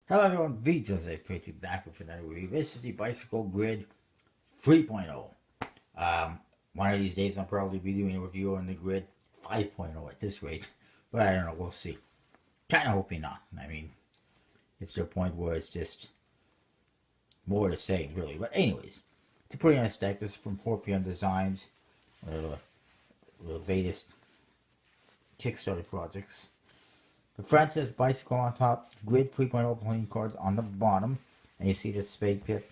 Hello everyone, V Joseph Pretty back with another review. This is the Bicycle Grid 3.0. One of these days I'll probably be doing a review on the Grid 5.0 at this rate. But I don't know, we'll see. Kinda hoping not. I mean, it's to a point where it's just more to say, really. But anyways, it's a pretty nice deck. This is from 4PM Designs, one of the latest Kickstarter projects. The front says bicycle on top, grid 3.0 playing cards on the bottom, and you see the spade pip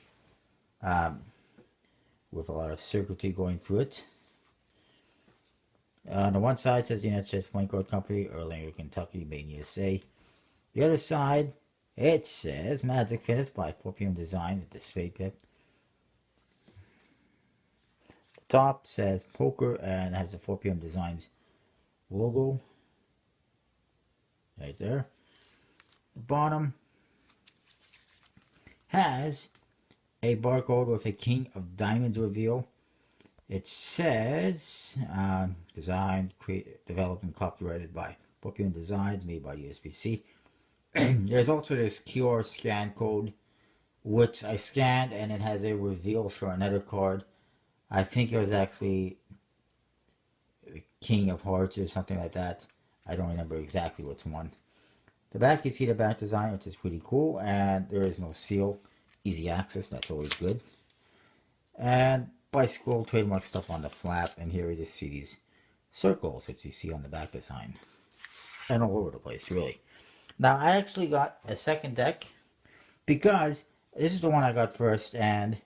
with a lot of circuitry going through it. On the one side says the United States Playing Card Company, Erlanger, Kentucky, Maine, USA. The other side, it says Magic Fitness by 4PM Design with the spade pip. The top says Poker and has the 4PM Designs logo right there. The bottom has a barcode with a King of Diamonds reveal. It says designed, developed, and copyrighted by 4PM Designs, made by USPC. There's also this QR scan code, which I scanned, and it has a reveal for another card. I think it was actually King of Hearts or something like that. I don't remember exactly which one. The back, you see the back design, which is pretty cool, and there is no seal. Easy access, that's always good. And bicycle trademark stuff on the flap, and here you just see these circles that you see on the back design. And all over the place, really. Now, I actually got a second deck, because this is the one I got first, and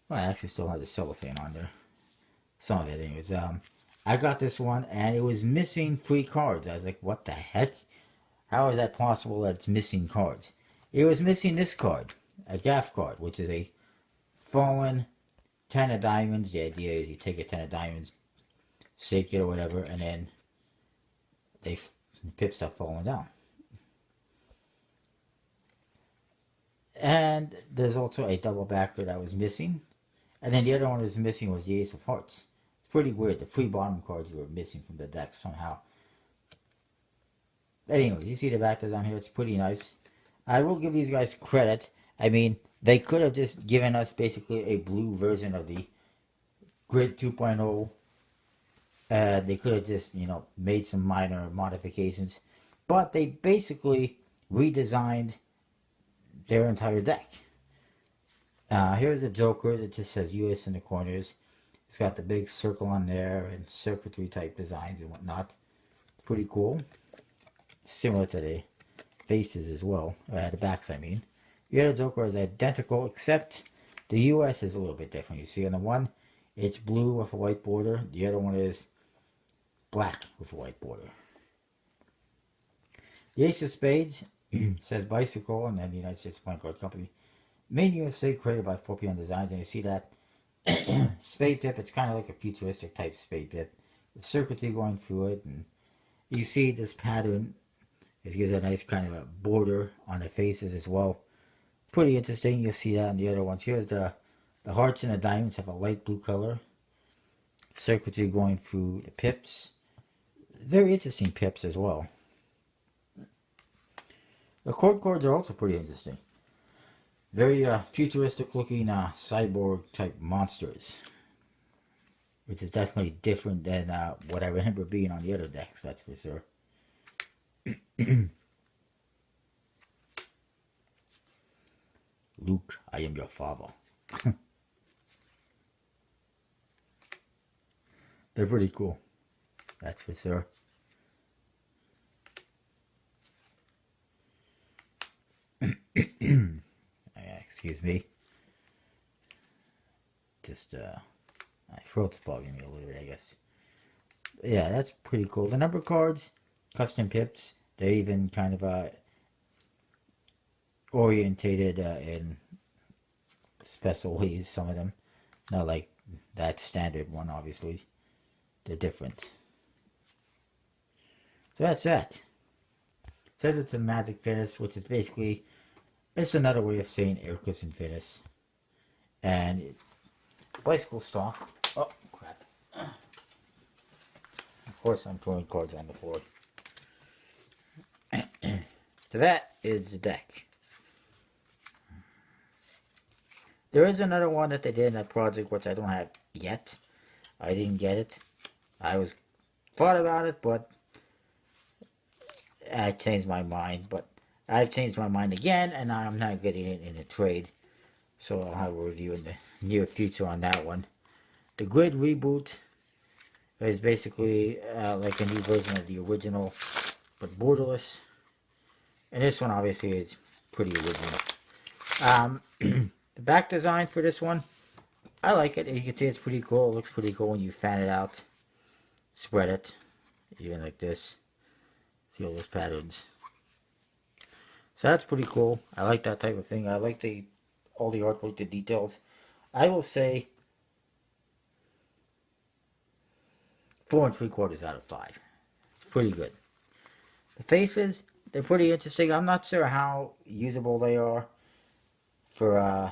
well, I actually still have the cellophane on there. Some of it, anyways. I got this one, and it was missing 3 cards. I was like, what the heck? How is that possible that it's missing cards? It was missing this card, a gaff card, which is a fallen 10 of diamonds. The idea is you take a 10 of diamonds, shake it or whatever, and then the pips are falling down. And there's also a double backer that was missing. And then the other one that was missing was the Ace of Hearts. It's pretty weird. The 3 bottom cards were missing from the deck somehow. But anyways, you see the back design here. It's pretty nice. I will give these guys credit. I mean, they could have just given us basically a blue version of the Grid 2.0. They could have just, made some minor modifications. But they basically redesigned their entire deck. Here's the Joker. It just says US in the corners. It's got the big circle on there and circuitry type designs and whatnot. It's pretty cool. Similar to the faces as well. The backs, I mean. The other Joker is identical, except the US is a little bit different. You see on the one, it's blue with a white border. The other one is black with a white border. The Ace of Spades says bicycle, and then the United States Playing Card Company. Maine, USA, created by 4PM Designs, and you see that spade pip. It's kind of like a futuristic type spade pip. The circuitry going through it, and you see this pattern. It gives a nice kind of a border on the faces as well. Pretty interesting. You'll see that in the other ones. Here's the hearts and the diamonds have a light blue color. Circuitry going through the pips. Very interesting pips as well. The court cards are also pretty interesting. Very futuristic looking cyborg type monsters. Which is definitely different than what I remember being on the other decks, that's for sure. Luke, I am your father. They're pretty cool. That's for sure. Excuse me. Just, my throat's bugging me a little bit, I guess. Yeah, that's pretty cool. The number cards, custom pips, they're even kind of orientated in special ways, some of them. Not like that standard one, obviously. They're different. So that's that. It says it's a Magic Fitness, which is basically, it's another way of saying air cushion fitness. And bicycle stock. Oh, crap. Of course I'm throwing cards on the floor. So that is the deck. There is another one that they did in that project, which I don't have yet. I didn't get it. I was thought about it, but I changed my mind. But I've changed my mind again, and I'm not getting it in a trade. So I'll have a review in the near future on that one. The Grid Reboot is basically like a new version of the original, but borderless. And this one obviously is pretty original. The back design for this one, I like it. You can see it's pretty cool. It looks pretty cool when you fan it out, spread it, even like this. See all those patterns. So that's pretty cool. I like that type of thing. I like all the artwork, the details. I will say 4 3/4 out of 5. It's pretty good. The faces, they're pretty interesting. I'm not sure how usable they are for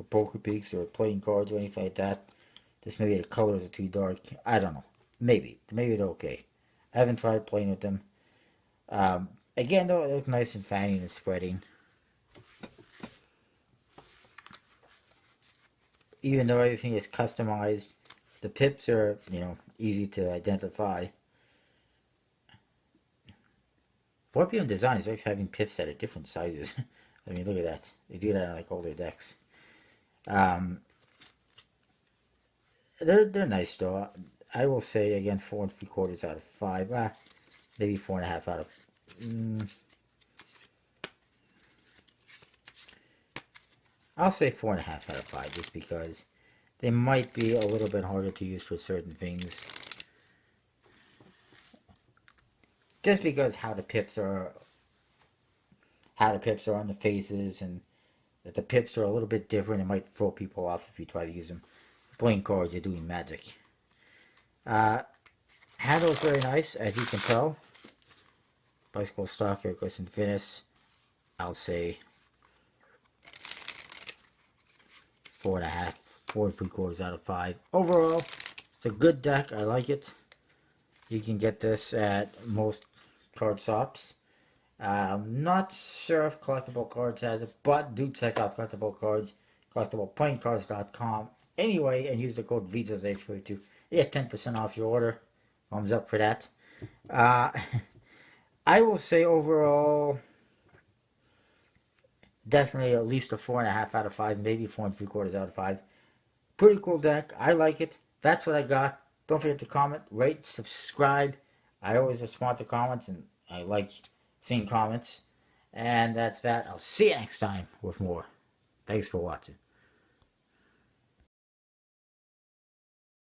poker peaks or playing cards or anything like that. Just maybe the colors are too dark. I don't know. Maybe they're okay. I haven't tried playing with them. Again, though, it looks nice and fanning and spreading. Even though everything is customized, the pips are, easy to identify. 4PM Design is actually having pips that are different sizes. I mean, look at that. They do that on like all their decks. They're nice though. I will say again 4 3/4 out of 5. Maybe 4.5 out of. I'll say 4.5 out of 5 just because they might be a little bit harder to use for certain things. Just because how the pips are on the faces, and that the pips are a little bit different, it might throw people off if you try to use them. Playing cards, you're doing magic. Handle is very nice, as you can tell. Bicycle stock, Air Cushion Finish. I'll say 4.5, 4 3/4 out of 5. Overall, it's a good deck. I like it. You can get this at most card shops. Not sure if Collectible Cards has it, but do check out Collectible Cards, collectibleplayingcards.com. Anyway, and use the code VITASH42 to get 10% off your order. Thumbs up for that. I will say overall, definitely at least a 4.5 out of 5, maybe 4 3/4 out of 5. Pretty cool deck. I like it. That's what I got. Don't forget to comment, rate, subscribe. I always respond to comments, and I like seeing comments. And that's that. I'll see you next time with more. Thanks for watching.